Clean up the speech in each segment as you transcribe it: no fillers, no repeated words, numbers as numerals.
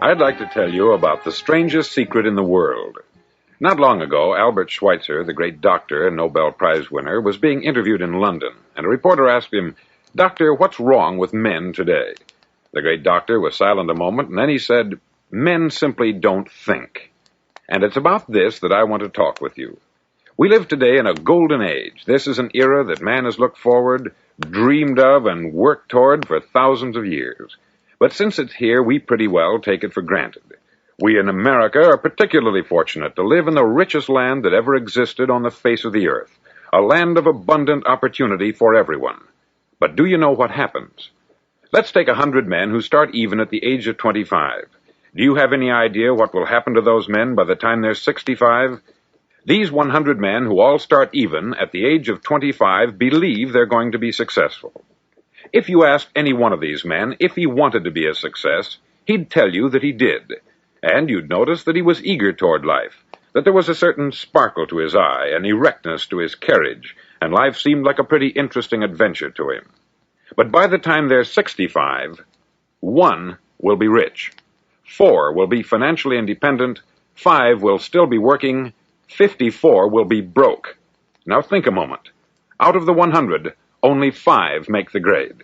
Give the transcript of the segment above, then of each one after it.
I'd like to tell you about the strangest secret in the world. Not long ago, Albert Schweitzer, the great doctor and Nobel Prize winner, was being interviewed in London, and a reporter asked him, "Doctor, what's wrong with men today?" The great doctor was silent a moment, and then he said, "Men simply don't think." And it's about this that I want to talk with you. We live today in a golden age. This is an era that man has looked forward, dreamed of, and worked toward for thousands of years. But since it's here, we pretty well take it for granted. We in America are particularly fortunate to live in the richest land that ever existed on the face of the earth, a land of abundant opportunity for everyone. But do you know what happens? Let's take 100 men who start even at the age of 25. Do you have any idea what will happen to those men by the time they're 65? These 100 men who all start even at the age of 25 believe they're going to be successful. If you asked any one of these men if he wanted to be a success, he'd tell you that he did. And you'd notice that he was eager toward life, that there was a certain sparkle to his eye, an erectness to his carriage, and life seemed like a pretty interesting adventure to him. But by the time they're 65, 1 will be rich, 4 will be financially independent, 5 will still be working, 54 will be broke. Now think a moment. Out of the 100, only 5 make the grade.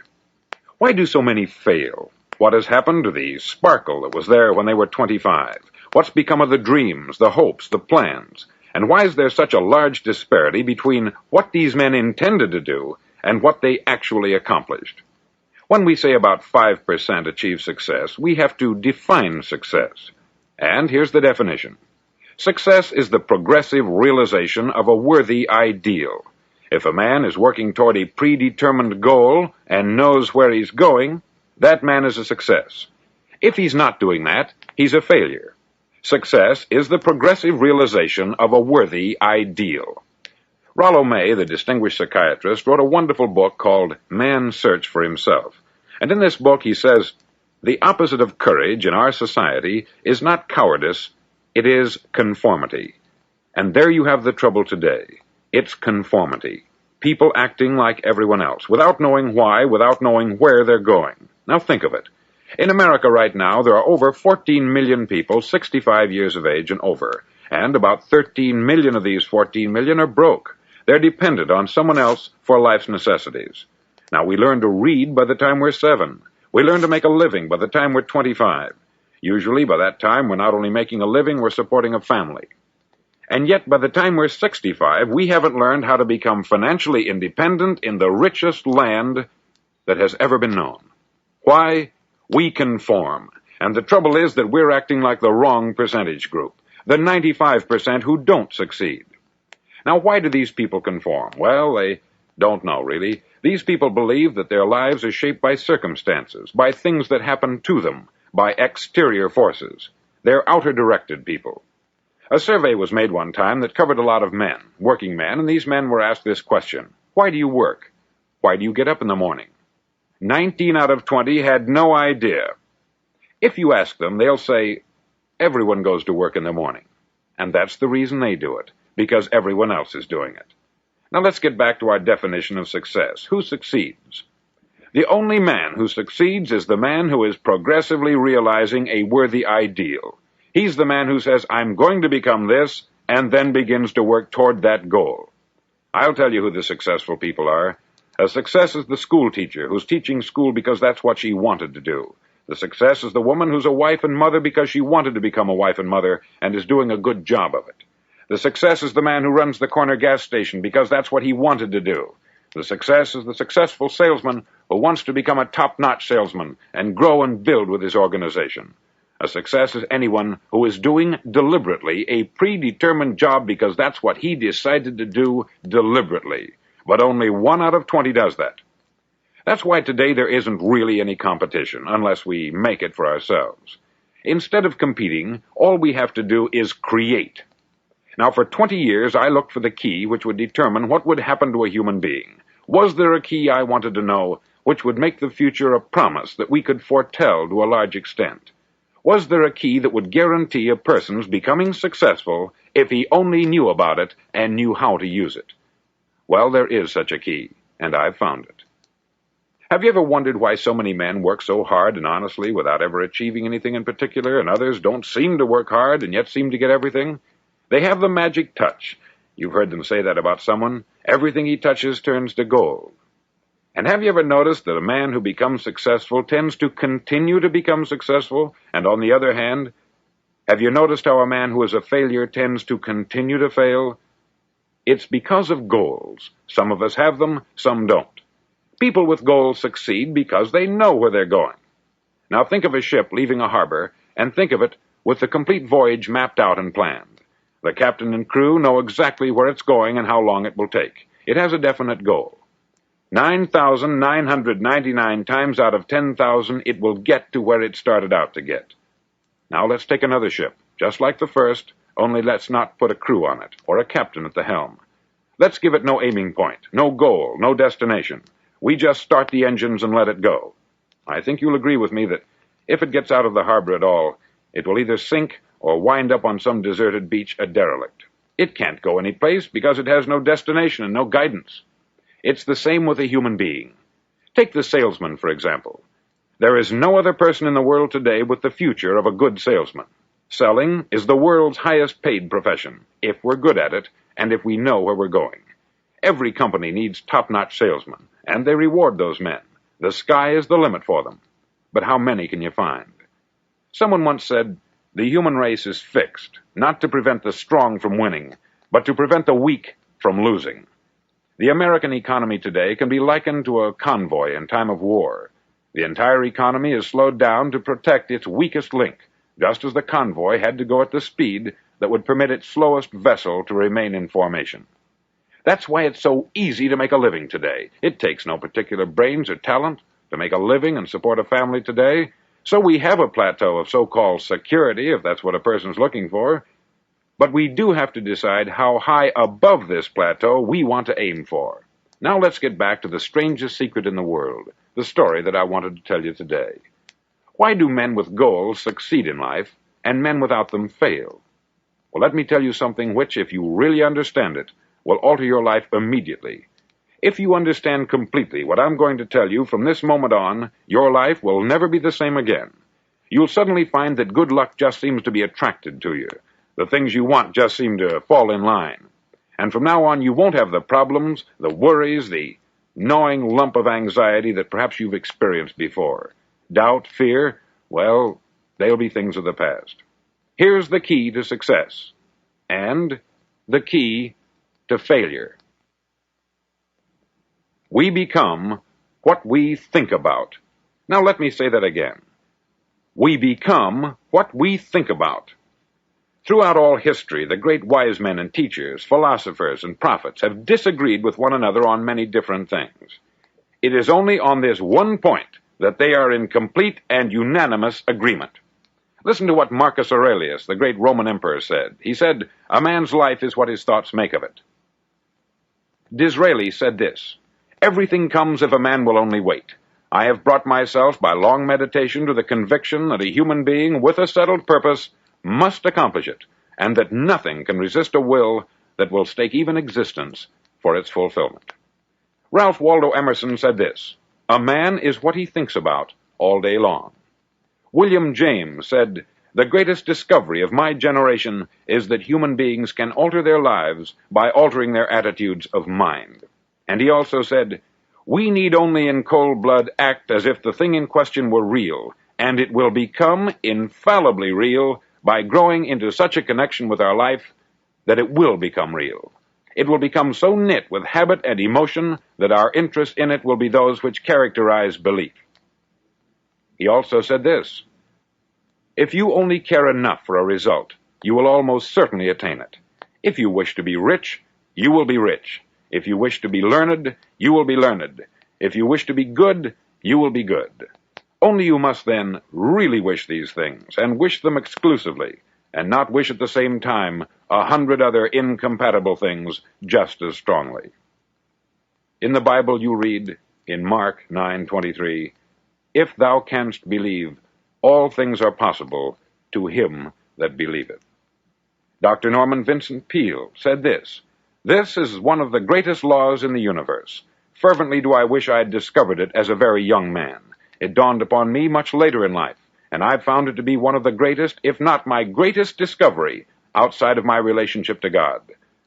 Why do so many fail? What has happened to the sparkle that was there when they were 25? What's become of the dreams, the hopes, the plans? And why is there such a large disparity between what these men intended to do and what they actually accomplished? When we say about 5% achieve success, we have to define success. And here's the definition. Success is the progressive realization of a worthy ideal. If a man is working toward a predetermined goal and knows where he's going, that man is a success. If he's not doing that, he's a failure. Success is the progressive realization of a worthy ideal. Rollo May, the distinguished psychiatrist, wrote a wonderful book called Man's Search for Himself. And in this book he says, "The opposite of courage in our society is not cowardice, it is conformity." And there you have the trouble today. It's conformity. People acting like everyone else, without knowing why, without knowing where they're going. Now think of it. In America right now, there are over 14 million people 65 years of age and over, and about 13 million of these 14 million are broke. They're dependent on someone else for life's necessities. Now, we learn to read by the time we're 7. We learn to make a living by the time we're 25. Usually, by that time, we're not only making a living, we're supporting a family. And yet, by the time we're 65, we haven't learned how to become financially independent in the richest land that has ever been known. Why? We conform. And the trouble is that we're acting like the wrong percentage group, the 95% who don't succeed. Now, why do these people conform? Well, they don't know, really. These people believe that their lives are shaped by circumstances, by things that happen to them, by exterior forces. They're outer-directed people. A survey was made one time that covered a lot of men, working men, and these men were asked this question: why do you work? Why do you get up in the morning? 19 out of 20 had no idea. If you ask them, they'll say, everyone goes to work in the morning. And that's the reason they do it, because everyone else is doing it. Now let's get back to our definition of success. Who succeeds? The only man who succeeds is the man who is progressively realizing a worthy ideal. He's the man who says, I'm going to become this, and then begins to work toward that goal. I'll tell you who the successful people are. A success is the school teacher who's teaching school because that's what she wanted to do. The success is the woman who's a wife and mother because she wanted to become a wife and mother and is doing a good job of it. The success is the man who runs the corner gas station because that's what he wanted to do. The success is the successful salesman who wants to become a top-notch salesman and grow and build with his organization. A success is anyone who is doing deliberately a predetermined job because that's what he decided to do deliberately. But only 1 out of 20 does that. That's why today there isn't really any competition, unless we make it for ourselves. Instead of competing, all we have to do is create. Now, for 20 years, I looked for the key which would determine what would happen to a human being. Was there a key, I wanted to know, which would make the future a promise that we could foretell to a large extent? Was there a key that would guarantee a person's becoming successful if he only knew about it and knew how to use it? Well, there is such a key, and I've found it. Have you ever wondered why so many men work so hard and honestly without ever achieving anything in particular, and others don't seem to work hard and yet seem to get everything? They have the magic touch. You've heard them say that about someone. Everything he touches turns to gold. And have you ever noticed that a man who becomes successful tends to continue to become successful? And on the other hand, have you noticed how a man who is a failure tends to continue to fail? It's because of goals. Some of us have them, some don't. People with goals succeed because they know where they're going. Now think of a ship leaving a harbor, and think of it with the complete voyage mapped out and planned. The captain and crew know exactly where it's going and how long it will take. It has a definite goal. 9,999 times out of 10,000, it will get to where it started out to get. Now let's take another ship, just like the first, only let's not put a crew on it, or a captain at the helm. Let's give it no aiming point, no goal, no destination. We just start the engines and let it go. I think you'll agree with me that if it gets out of the harbor at all, it will either sink or wind up on some deserted beach a derelict. It can't go any place because it has no destination and no guidance. It's the same with a human being. Take the salesman, for example. There is no other person in the world today with the future of a good salesman. Selling is the world's highest paid profession, if we're good at it and if we know where we're going. Every company needs top-notch salesmen, and they reward those men. The sky is the limit for them. But how many can you find? Someone once said, the human race is fixed, not to prevent the strong from winning, but to prevent the weak from losing. The American economy today can be likened to a convoy in time of war. The entire economy is slowed down to protect its weakest link, just as the convoy had to go at the speed that would permit its slowest vessel to remain in formation. That's why it's so easy to make a living today. It takes no particular brains or talent to make a living and support a family today. So we have a plateau of so-called security, if that's what a person's looking for. But we do have to decide how high above this plateau we want to aim for. Now let's get back to the strangest secret in the world, the story that I wanted to tell you today. Why do men with goals succeed in life, and men without them fail? Well, let me tell you something which, if you really understand it, will alter your life immediately. If you understand completely what I'm going to tell you from this moment on, your life will never be the same again. You'll suddenly find that good luck just seems to be attracted to you. The things you want just seem to fall in line. And from now on, you won't have the problems, the worries, the gnawing lump of anxiety that perhaps you've experienced before. Doubt, fear, well, they'll be things of the past. Here's the key to success, and the key to failure. We become what we think about. Now let me say that again. We become what we think about. Throughout all history, the great wise men and teachers, philosophers and prophets have disagreed with one another on many different things. It is only on this one point that they are in complete and unanimous agreement. Listen to what Marcus Aurelius, the great Roman emperor, said. He said, "A man's life is what his thoughts make of it." Disraeli said this, "Everything comes if a man will only wait. I have brought myself by long meditation to the conviction that a human being with a settled purpose must accomplish it, and that nothing can resist a will that will stake even existence for its fulfillment." Ralph Waldo Emerson said this, "A man is what he thinks about all day long." William James said, "The greatest discovery of my generation is that human beings can alter their lives by altering their attitudes of mind." And he also said, "We need only in cold blood act as if the thing in question were real, and it will become infallibly real by growing into such a connection with our life that it will become real. It will become so knit with habit and emotion that our interest in it will be those which characterize belief." He also said this, "If you only care enough for a result, you will almost certainly attain it. If you wish to be rich, you will be rich. If you wish to be learned, you will be learned. If you wish to be good, you will be good. Only you must then really wish these things, and wish them exclusively, and not wish at the same time 100 other incompatible things just as strongly." In the Bible you read, in Mark 9:23, "If thou canst believe, all things are possible to him that believeth." Dr. Norman Vincent Peale said this, "This is one of the greatest laws in the universe. Fervently do I wish I had discovered it as a very young man. It dawned upon me much later in life, and I've found it to be one of the greatest, if not my greatest discovery, outside of my relationship to God.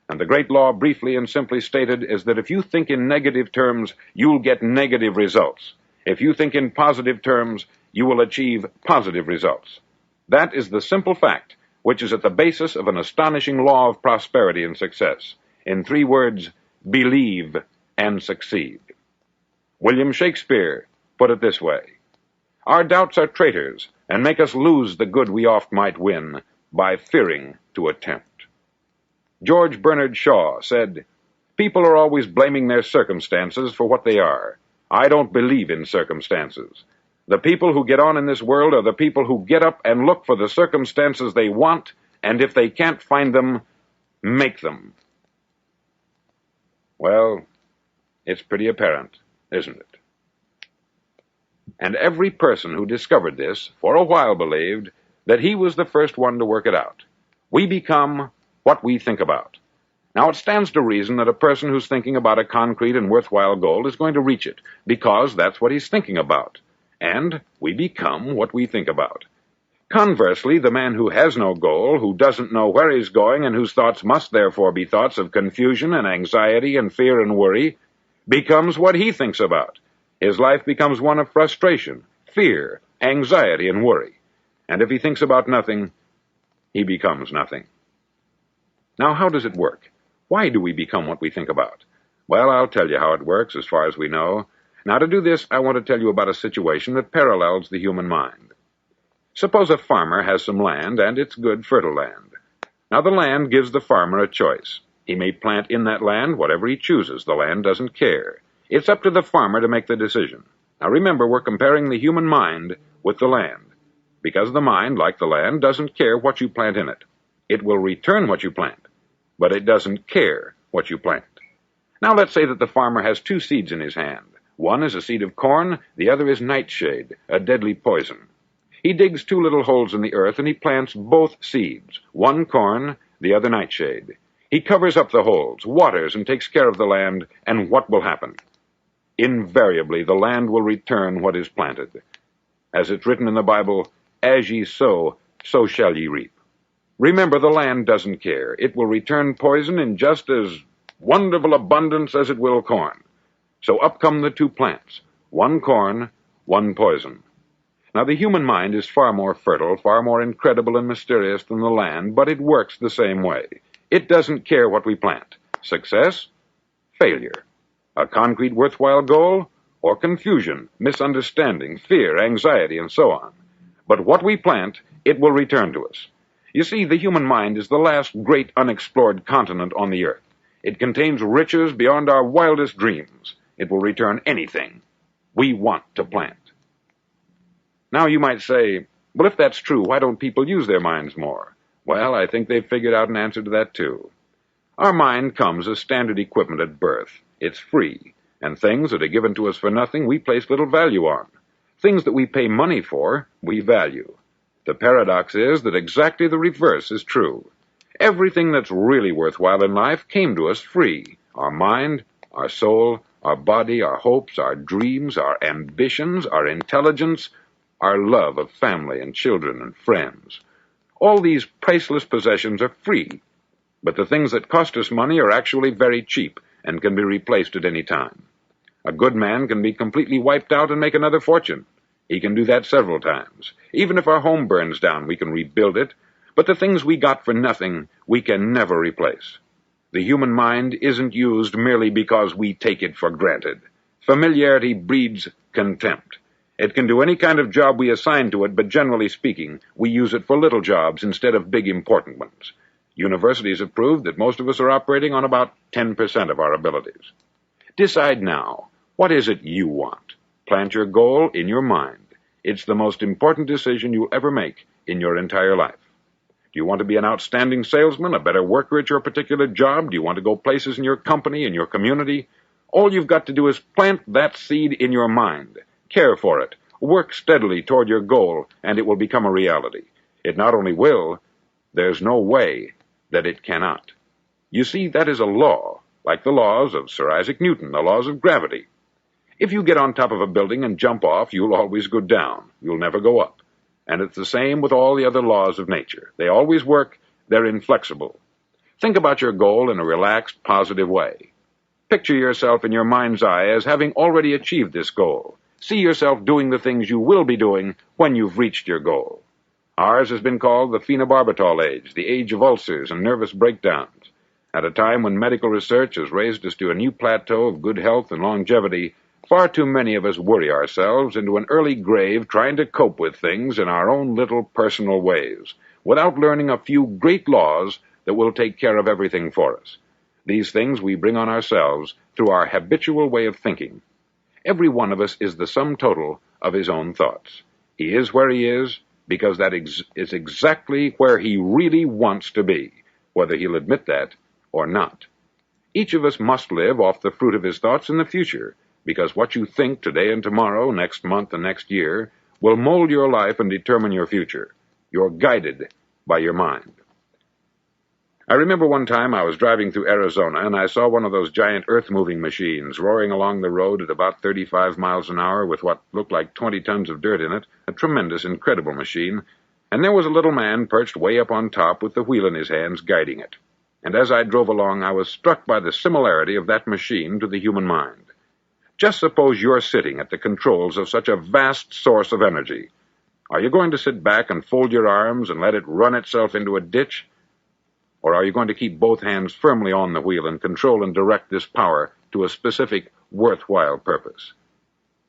And the great law, briefly and simply stated, is that if you think in negative terms, you'll get negative results. If you think in positive terms, you will achieve positive results. That is the simple fact, which is at the basis of an astonishing law of prosperity and success. In 3 words, believe and succeed. William Shakespeare put it this way: "Our doubts are traitors, and make us lose the good we oft might win, by fearing to attempt." George Bernard Shaw said, "People are always blaming their circumstances for what they are. I don't believe in circumstances. The people who get on in this world are the people who get up and look for the circumstances they want, and if they can't find them, make them." Well, it's pretty apparent, isn't it? And every person who discovered this, for a while believed that he was the first one to work it out. We become what we think about. Now, it stands to reason that a person who's thinking about a concrete and worthwhile goal is going to reach it, because that's what he's thinking about. And we become what we think about. Conversely, the man who has no goal, who doesn't know where he's going, and whose thoughts must therefore be thoughts of confusion and anxiety and fear and worry, becomes what he thinks about. His life becomes one of frustration, fear, anxiety, and worry. And if he thinks about nothing, he becomes nothing. Now, how does it work? Why do we become what we think about? Well, I'll tell you how it works, as far as we know. Now, to do this, I want to tell you about a situation that parallels the human mind. Suppose a farmer has some land, and it's good, fertile land. Now, the land gives the farmer a choice. He may plant in that land whatever he chooses. The land doesn't care. It's up to the farmer to make the decision. Now, remember, we're comparing the human mind with the land, because the mind, like the land, doesn't care what you plant in it. It will return what you plant, but it doesn't care what you plant. Now, let's say that the farmer has 2 seeds in his hand. One is a seed of corn, the other is nightshade, a deadly poison. He digs 2 little holes in the earth, and he plants both seeds, one corn, the other nightshade. He covers up the holes, waters, and takes care of the land, and what will happen? Invariably, the land will return what is planted. As it's written in the Bible, "As ye sow, so shall ye reap." Remember, the land doesn't care. It will return poison in just as wonderful abundance as it will corn. So up come the 2 plants, one corn, one poison. Now, the human mind is far more fertile, far more incredible and mysterious than the land, but it works the same way. It doesn't care what we plant. Success, failure. A concrete, worthwhile goal, or confusion, misunderstanding, fear, anxiety, and so on. But what we plant, it will return to us. You see, the human mind is the last great unexplored continent on the earth. It contains riches beyond our wildest dreams. It will return anything we want to plant. Now, you might say, well, if that's true, why don't people use their minds more? Well, I think they've figured out an answer to that, too. Our mind comes as standard equipment at birth. It's free, and things that are given to us for nothing we place little value on. Things that we pay money for, we value. The paradox is that exactly the reverse is true. Everything that's really worthwhile in life came to us free. Our mind, our soul, our body, our hopes, our dreams, our ambitions, our intelligence, our love of family and children and friends. All these priceless possessions are free, but the things that cost us money are actually very cheap and can be replaced at any time. A good man can be completely wiped out and make another fortune. He can do that several times. Even if our home burns down, we can rebuild it, but the things we got for nothing, we can never replace. The human mind isn't used merely because we take it for granted. Familiarity breeds contempt. It can do any kind of job we assign to it, but generally speaking, we use it for little jobs instead of big important ones. Universities have proved that most of us are operating on about 10% of our abilities. Decide now, what is it you want? Plant your goal in your mind. It's the most important decision you'll ever make in your entire life. Do you want to be an outstanding salesman, a better worker at your particular job? Do you want to go places in your company, in your community? All you've got to do is plant that seed in your mind. Care for it. Work steadily toward your goal, and it will become a reality. It not only will, there's no way that it cannot. You see, that is a law, like the laws of Sir Isaac Newton, the laws of gravity. If you get on top of a building and jump off, you'll always go down. You'll never go up. And it's the same with all the other laws of nature. They always work. They're inflexible. Think about your goal in a relaxed, positive way. Picture yourself in your mind's eye as having already achieved this goal. See yourself doing the things you will be doing when you've reached your goal. Ours has been called the phenobarbital age, the age of ulcers and nervous breakdowns. At a time when medical research has raised us to a new plateau of good health and longevity, far too many of us worry ourselves into an early grave trying to cope with things in our own little personal ways, without learning a few great laws that will take care of everything for us. These things we bring on ourselves through our habitual way of thinking. Every one of us is the sum total of his own thoughts. He is where he is because that is exactly where he really wants to be, whether he'll admit that or not. Each of us must live off the fruit of his thoughts in the future, because what you think today and tomorrow, next month and next year, will mold your life and determine your future. You're guided by your mind. I remember one time I was driving through Arizona and I saw one of those giant earth-moving machines roaring along the road at about 35 miles an hour with what looked like 20 tons of dirt in it, a tremendous, incredible machine, and there was a little man perched way up on top with the wheel in his hands guiding it. And as I drove along, I was struck by the similarity of that machine to the human mind. Just suppose you're sitting at the controls of such a vast source of energy. Are you going to sit back and fold your arms and let it run itself into a ditch? Or are you going to keep both hands firmly on the wheel and control and direct this power to a specific, worthwhile purpose?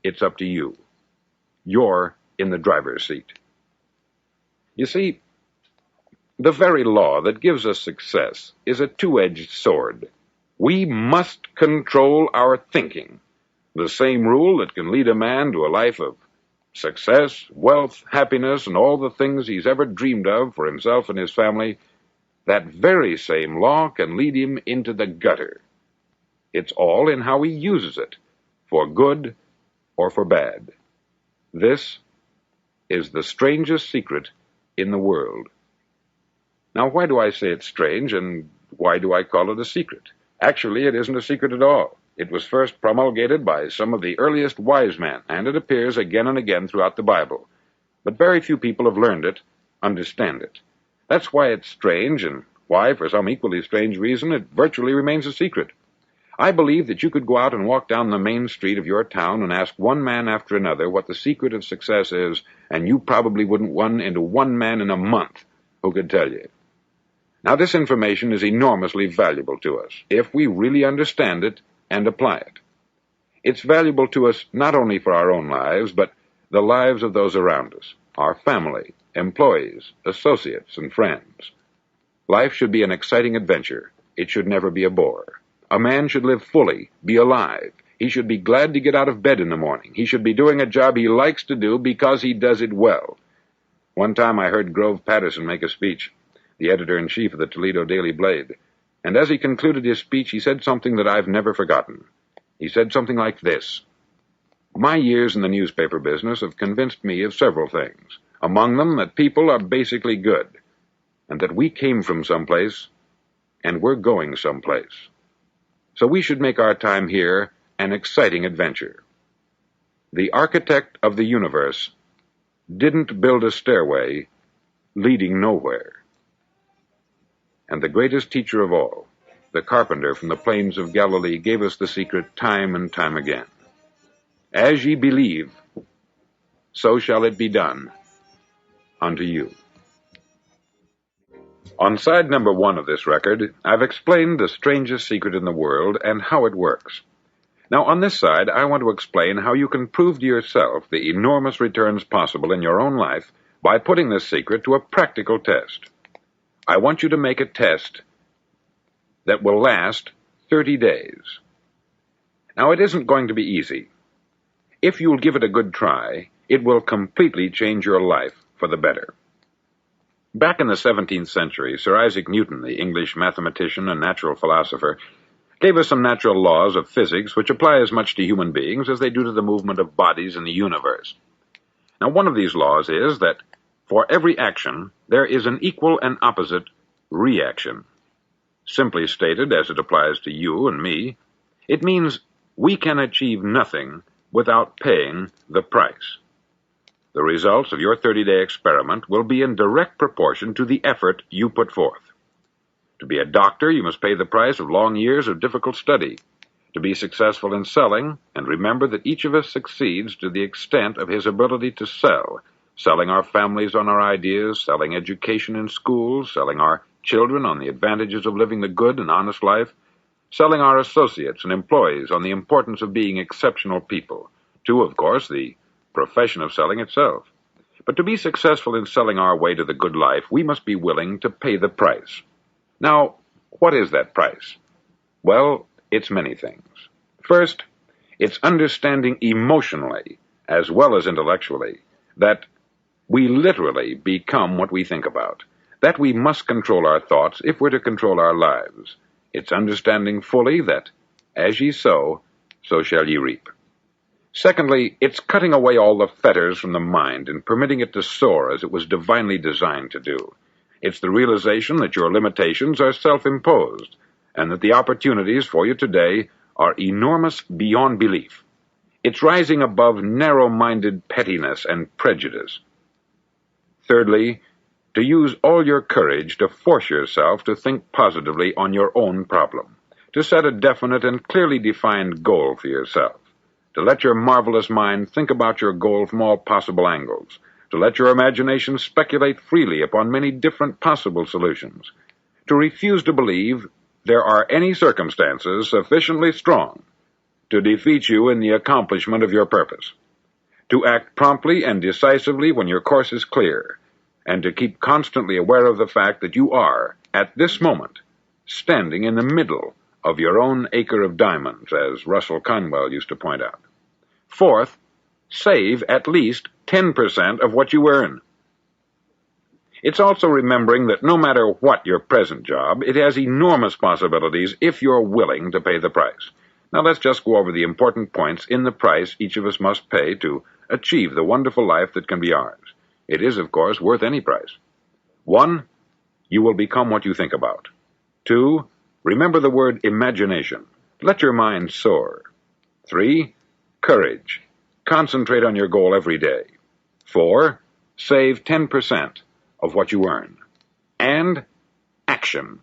It's up to you. You're in the driver's seat. You see, the very law that gives us success is a two-edged sword. We must control our thinking. The same rule that can lead a man to a life of success, wealth, happiness, and all the things he's ever dreamed of for himself and his family, that very same law can lead him into the gutter. It's all in how he uses it, for good or for bad. This is the strangest secret in the world. Now, why do I say it's strange, and why do I call it a secret? Actually, it isn't a secret at all. It was first promulgated by some of the earliest wise men, and it appears again and again throughout the Bible. But very few people have learned it, understand it. That's why it's strange, and why, for some equally strange reason, it virtually remains a secret. I believe that you could go out and walk down the main street of your town and ask one man after another what the secret of success is, and you probably wouldn't run into one man in a month who could tell you. Now, this information is enormously valuable to us, if we really understand it and apply it. It's valuable to us not only for our own lives, but the lives of those around us, our family, employees, associates, and friends. Life should be an exciting adventure. It should never be a bore. A man should live fully, be alive. He should be glad to get out of bed in the morning. He should be doing a job he likes to do because he does it well. One time I heard Grove Patterson make a speech, the editor-in-chief of the Toledo Daily Blade, and as he concluded his speech, he said something that I've never forgotten. He said something like this: "My years in the newspaper business have convinced me of several things, among them that people are basically good, and that we came from someplace, and we're going someplace. So we should make our time here an exciting adventure. The architect of the universe didn't build a stairway leading nowhere. And the greatest teacher of all, the carpenter from the plains of Galilee, gave us the secret time and time again. As ye believe, so shall it be done unto you." On side number 1 of this record, I've explained the strangest secret in the world and how it works. Now, on this side, I want to explain how you can prove to yourself the enormous returns possible in your own life by putting this secret to a practical test. I want you to make a test that will last 30 days. Now, it isn't going to be easy. If you'll give it a good try, it will completely change your life for the better. Back in the 17th century, Sir Isaac Newton, the English mathematician and natural philosopher, gave us some natural laws of physics which apply as much to human beings as they do to the movement of bodies in the universe. Now, one of these laws is that for every action, there is an equal and opposite reaction. Simply stated, as it applies to you and me, it means we can achieve nothing without paying the price. The results of your 30-day experiment will be in direct proportion to the effort you put forth. To be a doctor, you must pay the price of long years of difficult study. To be successful in selling, and remember that each of us succeeds to the extent of his ability to sell, selling our families on our ideas, selling education in schools, selling our children on the advantages of living the good and honest life, selling our associates and employees on the importance of being exceptional people, to, of course, the profession of selling itself. But to be successful in selling our way to the good life, we must be willing to pay the price. Now, what is that price? Well, it's many things. First, it's understanding emotionally, as well as intellectually, that we literally become what we think about, that we must control our thoughts if we're to control our lives. It's understanding fully that, as ye sow, so shall ye reap. Secondly, it's cutting away all the fetters from the mind and permitting it to soar as it was divinely designed to do. It's the realization that your limitations are self-imposed, and that the opportunities for you today are enormous beyond belief. It's rising above narrow-minded pettiness and prejudice. Thirdly, to use all your courage to force yourself to think positively on your own problem, to set a definite and clearly defined goal for yourself, to let your marvelous mind think about your goal from all possible angles, to let your imagination speculate freely upon many different possible solutions, to refuse to believe there are any circumstances sufficiently strong to defeat you in the accomplishment of your purpose, to act promptly and decisively when your course is clear, and to keep constantly aware of the fact that you are, at this moment, standing in the middle of your own acre of diamonds, as Russell Conwell used to point out. Fourth, save at least 10% of what you earn. It's also remembering that no matter what your present job, it has enormous possibilities if you're willing to pay the price. Now let's just go over the important points in the price each of us must pay to achieve the wonderful life that can be ours. It is, of course, worth any price. 1, you will become what you think about. 2, remember the word imagination. Let your mind soar. 3, courage. Concentrate on your goal every day. 4, save 10% of what you earn. And action.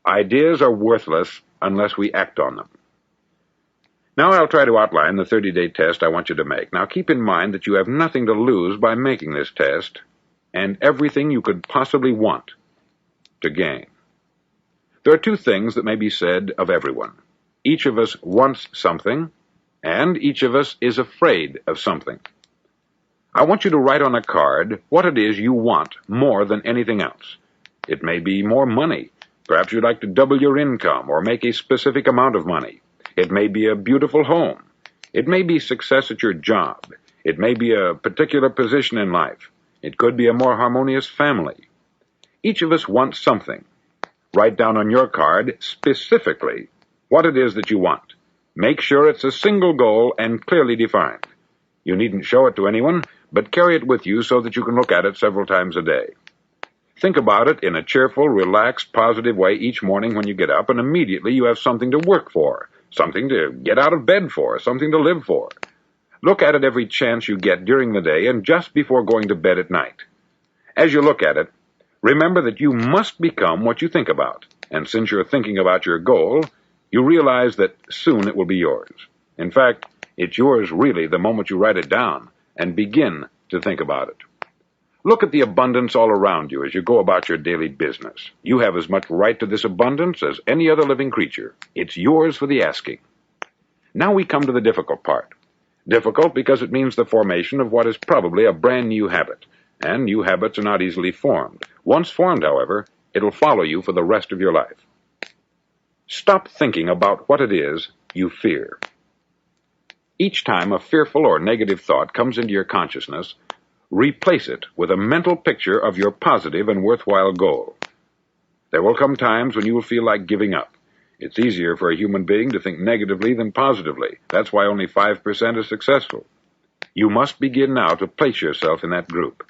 Ideas are worthless unless we act on them. Now I'll try to outline the 30-day test I want you to make. Now keep in mind that you have nothing to lose by making this test, and everything you could possibly want to gain. There are 2 things that may be said of everyone. Each of us wants something, and each of us is afraid of something. I want you to write on a card what it is you want more than anything else. It may be more money. Perhaps you'd like to double your income or make a specific amount of money. It may be a beautiful home. It may be success at your job. It may be a particular position in life. It could be a more harmonious family. Each of us wants something. Write down on your card specifically what it is that you want. Make sure it's a single goal and clearly defined. You needn't show it to anyone, but carry it with you so that you can look at it several times a day. Think about it in a cheerful, relaxed, positive way each morning when you get up, and immediately you have something to work for, something to get out of bed for, something to live for. Look at it every chance you get during the day and just before going to bed at night. As you look at it, remember that you must become what you think about, and since you're thinking about your goal, you realize that soon it will be yours. In fact, it's yours really the moment you write it down and begin to think about it. Look at the abundance all around you as you go about your daily business. You have as much right to this abundance as any other living creature. It's yours for the asking. Now we come to the difficult part. Difficult because it means the formation of what is probably a brand new habit, and new habits are not easily formed. Once formed, however, it'll follow you for the rest of your life. Stop thinking about what it is you fear. Each time a fearful or negative thought comes into your consciousness, replace it with a mental picture of your positive and worthwhile goal. There will come times when you will feel like giving up. It's easier for a human being to think negatively than positively. That's why only 5% is successful. You must begin now to place yourself in that group.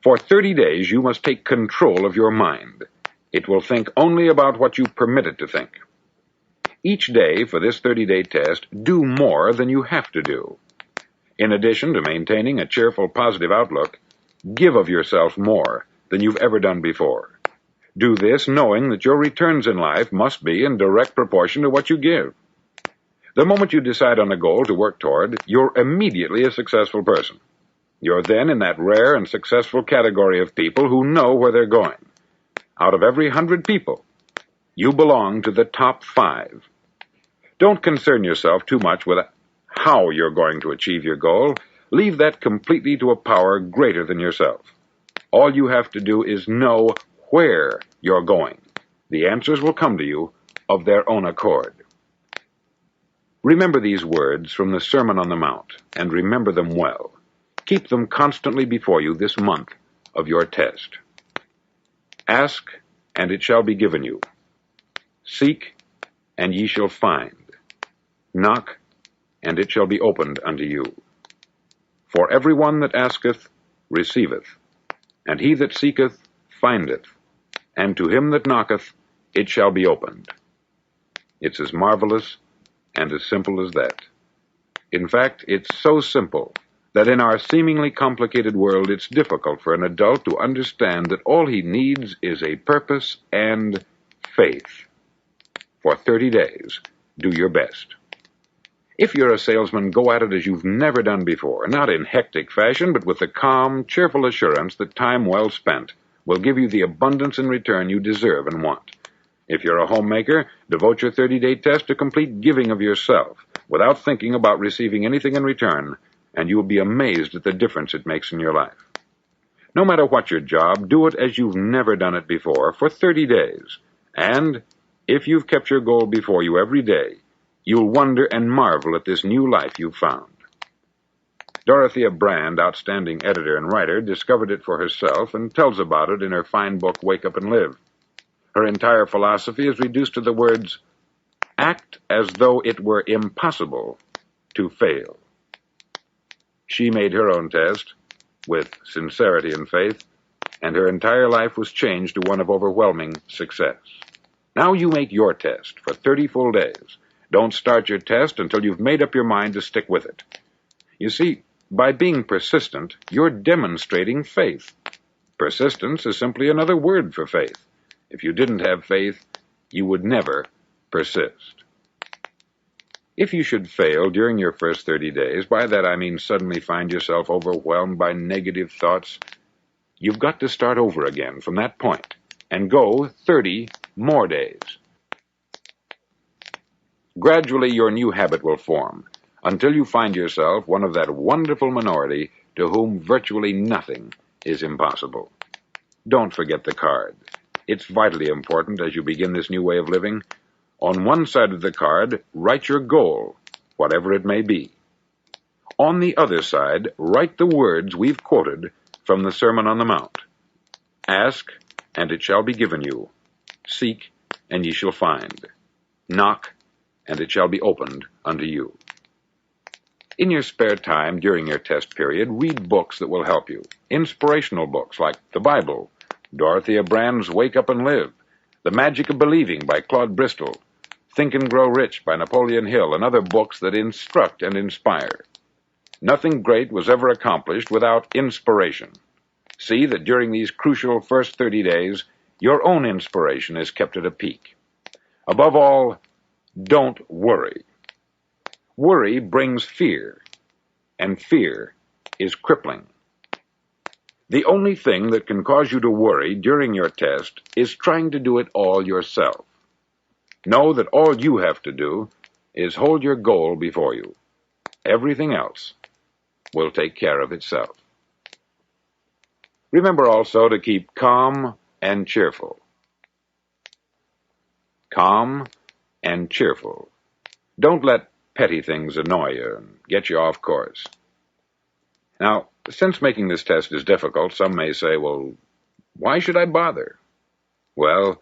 For 30 days, you must take control of your mind. It will think only about what you permit it to think. Each day for this 30-day test, do more than you have to do. In addition to maintaining a cheerful, positive outlook, give of yourself more than you've ever done before. Do this knowing that your returns in life must be in direct proportion to what you give. The moment you decide on a goal to work toward, you're immediately a successful person. You're then in that rare and successful category of people who know where they're going. Out of every 100 people, you belong to the top 5. Don't concern yourself too much with how you're going to achieve your goal. Leave that completely to a power greater than yourself. All you have to do is know where you're going. The answers will come to you of their own accord. Remember these words from the Sermon on the Mount, and remember them well. Keep them constantly before you this month of your test. Ask, and it shall be given you. Seek, and ye shall find. Knock, and it shall be opened unto you. For every one that asketh receiveth, and he that seeketh findeth, and to him that knocketh it shall be opened. It's as marvelous and as simple as that. In fact, it's so simple that in our seemingly complicated world it's difficult for an adult to understand that all he needs is a purpose and faith. For 30 days, do your best. If you're a salesman, go at it as you've never done before, not in hectic fashion, but with the calm, cheerful assurance that time well spent will give you the abundance in return you deserve and want. If you're a homemaker, devote your 30-day test to complete giving of yourself, without thinking about receiving anything in return, and you will be amazed at the difference it makes in your life. No matter what your job, do it as you've never done it before for 30 days. And if you've kept your goal before you every day, you'll wonder and marvel at this new life you've found. Dorothea Brand, outstanding editor and writer, discovered it for herself and tells about it in her fine book, Wake Up and Live. Her entire philosophy is reduced to the words, act as though it were impossible to fail. She made her own test with sincerity and faith, and her entire life was changed to one of overwhelming success. Now you make your test for 30 full days. Don't start your test until you've made up your mind to stick with it. You see, by being persistent, you're demonstrating faith. Persistence is simply another word for faith. If you didn't have faith, you would never persist. If you should fail during your first 30 days, by that I mean suddenly find yourself overwhelmed by negative thoughts, you've got to start over again from that point and go 30 more days. Gradually, your new habit will form until you find yourself one of that wonderful minority to whom virtually nothing is impossible. Don't forget the card. It's vitally important as you begin this new way of living. On one side of the card, write your goal, whatever it may be. On the other side, write the words we've quoted from the Sermon on the Mount. Ask, and it shall be given you. Seek, and ye shall find. Knock, and it shall be opened unto you. In your spare time during your test period, read books that will help you. Inspirational books like the Bible, Dorothea Brand's Wake Up and Live, The Magic of Believing by Claude Bristol, Think and Grow Rich by Napoleon Hill, and other books that instruct and inspire. Nothing great was ever accomplished without inspiration. See that during these crucial first 30 days, your own inspiration is kept at a peak. Above all, don't worry. Worry brings fear, and fear is crippling. The only thing that can cause you to worry during your test is trying to do it all yourself. Know that all you have to do is hold your goal before you. Everything else will take care of itself. Remember also to keep calm and cheerful. Calm and cheerful. Don't let petty things annoy you and get you off course. Now, since making this test is difficult, some may say, well, why should I bother? Well,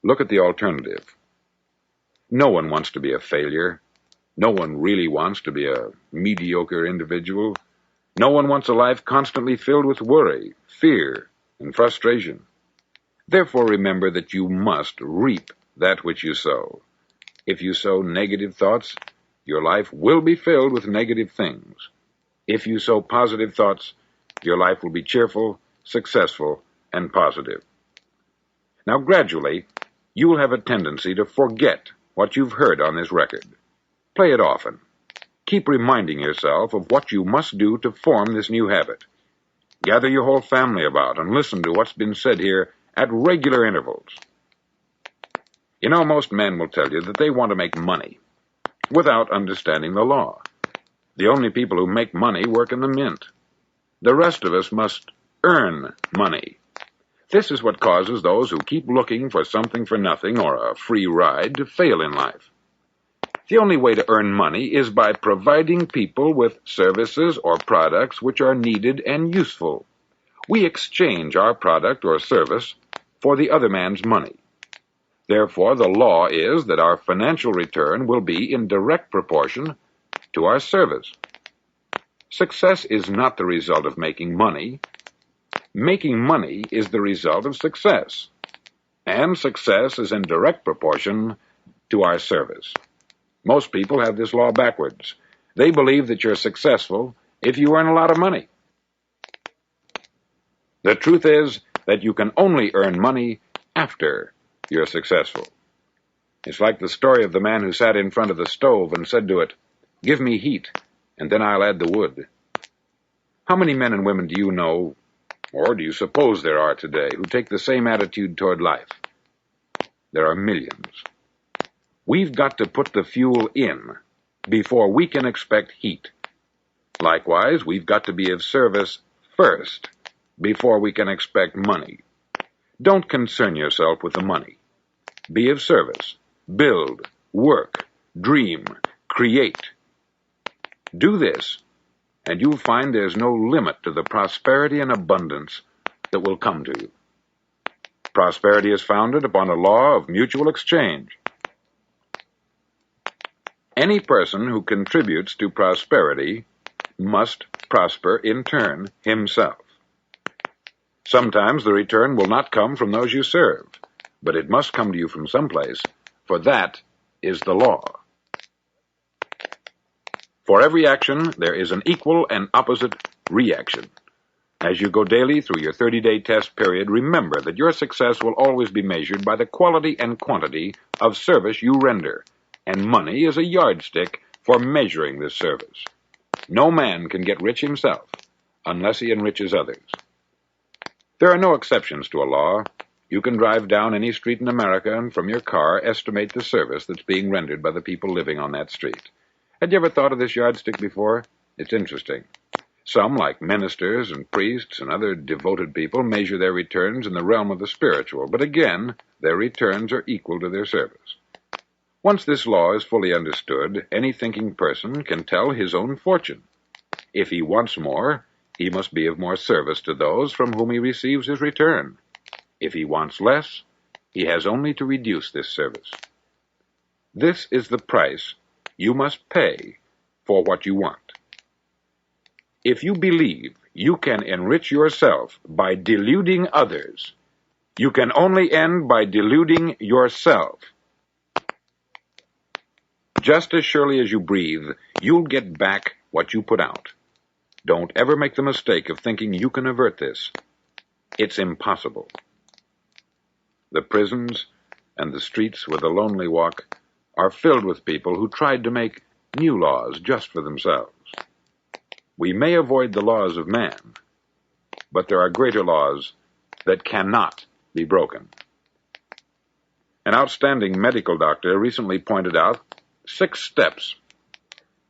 look at the alternative. No one wants to be a failure. No one really wants to be a mediocre individual. No one wants a life constantly filled with worry, fear, and frustration. Therefore remember that you must reap that which you sow. If you sow negative thoughts, your life will be filled with negative things. If you sow positive thoughts, your life will be cheerful, successful, and positive. Now, gradually, you will have a tendency to forget what you've heard on this record. Play it often. Keep reminding yourself of what you must do to form this new habit. Gather your whole family about and listen to what's been said here at regular intervals. You know, most men will tell you that they want to make money without understanding the law. The only people who make money work in the mint. The rest of us must earn money. This is what causes those who keep looking for something for nothing or a free ride to fail in life. The only way to earn money is by providing people with services or products which are needed and useful. We exchange our product or service for the other man's money. Therefore, the law is that our financial return will be in direct proportion to our service. Success is not the result of making money. Making money is the result of success, and success is in direct proportion to our service. Most people have this law backwards. They believe that you're successful if you earn a lot of money. The truth is that you can only earn money after you're successful. It's like the story of the man who sat in front of the stove and said to it, "Give me heat, and then I'll add the wood." How many men and women do you know, or do you suppose there are today, who take the same attitude toward life? There are millions. We've got to put the fuel in before we can expect heat. Likewise, we've got to be of service first before we can expect money. Don't concern yourself with the money. Be of service. Build, work, dream, create. Do this, and you'll find there's no limit to the prosperity and abundance that will come to you. Prosperity is founded upon a law of mutual exchange. Any person who contributes to prosperity must prosper in turn himself. Sometimes the return will not come from those you serve, but it must come to you from someplace, for that is the law. For every action, there is an equal and opposite reaction. As you go daily through your 30-day test period, remember that your success will always be measured by the quality and quantity of service you render, and money is a yardstick for measuring this service. No man can get rich himself unless he enriches others. There are no exceptions to a law. You can drive down any street in America and from your car estimate the service that's being rendered by the people living on that street. Had you ever thought of this yardstick before? It's interesting. Some, like ministers and priests and other devoted people, measure their returns in the realm of the spiritual, but again, their returns are equal to their service. Once this law is fully understood, any thinking person can tell his own fortune. If he wants more, he must be of more service to those from whom he receives his return. If he wants less, he has only to reduce this service. This is the price you must pay for what you want. If you believe you can enrich yourself by deluding others, you can only end by deluding yourself. Just as surely as you breathe, you'll get back what you put out. Don't ever make the mistake of thinking you can avert this. It's impossible. The prisons and the streets where the lonely walk are filled with people who tried to make new laws just for themselves. We may avoid the laws of man, but there are greater laws that cannot be broken. An outstanding medical doctor recently pointed out 6 steps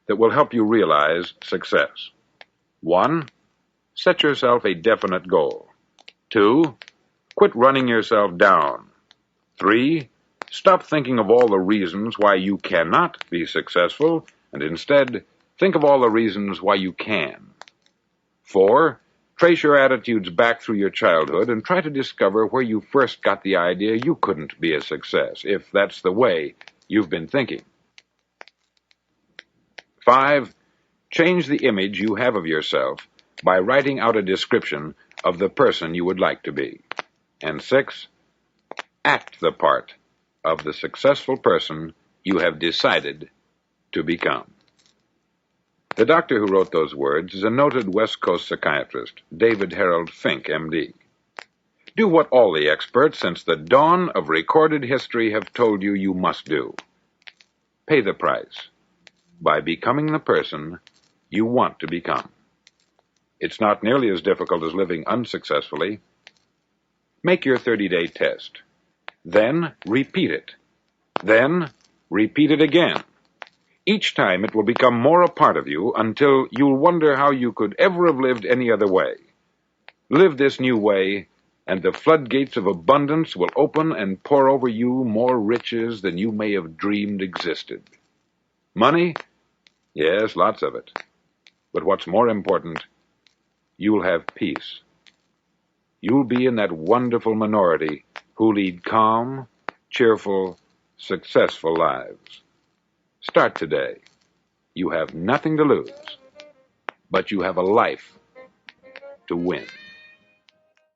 that will help you realize success. 1, set yourself a definite goal. 2, quit running yourself down. 3, stop thinking of all the reasons why you cannot be successful, and instead, think of all the reasons why you can. 4, trace your attitudes back through your childhood and try to discover where you first got the idea you couldn't be a success, if that's the way you've been thinking. 5, change the image you have of yourself by writing out a description of the person you would like to be. And 6, act the part of the successful person you have decided to become. The doctor who wrote those words is a noted West Coast psychiatrist, David Harold Fink, M.D. Do what all the experts since the dawn of recorded history have told you you must do. Pay the price by becoming the person you want to become. It's not nearly as difficult as living unsuccessfully. Make your 30-day test. Then repeat it. Then repeat it again. Each time it will become more a part of you until you'll wonder how you could ever have lived any other way. Live this new way, and the floodgates of abundance will open and pour over you more riches than you may have dreamed existed. Money? Yes, lots of it. But what's more important, you'll have peace. You'll be in that wonderful minority who lead calm, cheerful, successful lives. Start today. You have nothing to lose, but you have a life to win.